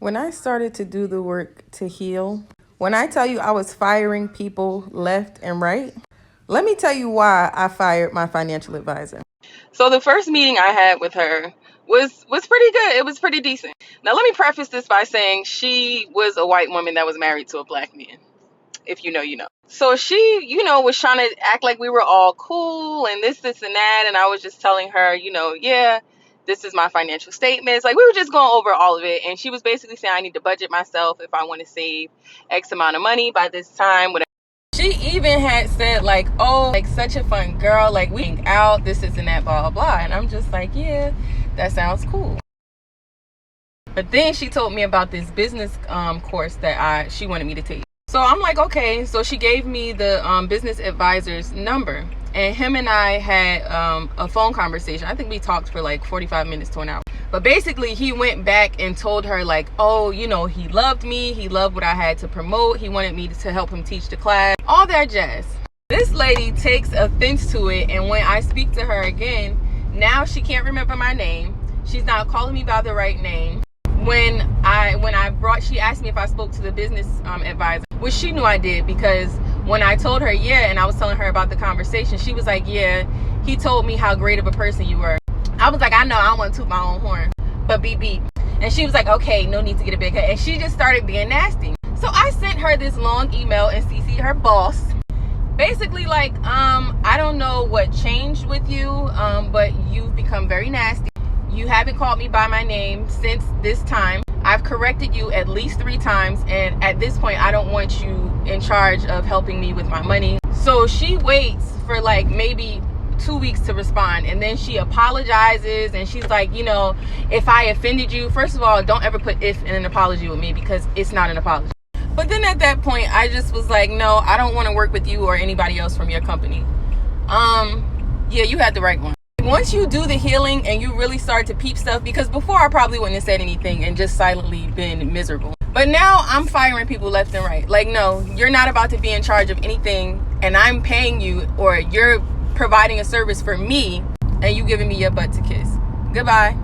When I started to do the work to heal, when I tell you I was firing people left and right, let me tell you why I fired my financial advisor. So the first meeting I had with her was pretty good. It was pretty decent. Now let me preface this by saying she was a white woman that was married to a black man. If you know, you know. So she, was trying to act like we were all cool and this, and that. And I was just telling her, yeah, this is my financial statements. Like we were just going over all of it. And she was basically saying I need to budget myself if I want to save X amount of money by this time, whatever. She even had said like, oh, like such a fun girl, like we hang out, this, and that, blah, blah, blah. And I'm just like, yeah, that sounds cool. But then she told me about this business course that she wanted me to take. So I'm like, okay. So she gave me the business advisor's number. And him and I had a phone conversation. I think we talked for like 45 minutes to an hour. But basically, he went back and told her like, oh, he loved me. He loved what I had to promote. He wanted me to help him teach the class. All that jazz. This lady takes offense to it. And when I speak to her again, now she can't remember my name. She's not calling me by the right name. She asked me if I spoke to the business advisor, which she knew I did, because when I told her yeah, and I was telling her about the conversation, she was like, yeah, he told me how great of a person you were. I was like, I know, I don't want to toot my own horn, but beep beep. And she was like, okay, no need to get a big head. And she just started being nasty. So I sent her this long email and CC'd her boss. Basically like, I don't know what changed with you, but you've become very nasty. You haven't called me by my name since this time. I've corrected you at least 3 times, and at this point I don't want you in charge of helping me with my money. So she waits for like maybe 2 weeks to respond, and then she apologizes, and she's like, if I offended you, first of all, don't ever put if in an apology with me, because it's not an apology. But then at that point I just was like, no, I don't want to work with you or anybody else from your company. Yeah, you had the right one. Once you do the healing and you really start to peep stuff, because before I probably wouldn't have said anything and just silently been miserable. But now I'm firing people left and right. Like, no, you're not about to be in charge of anything, and I'm paying you, or you're providing a service for me, and you giving me your butt to kiss. Goodbye.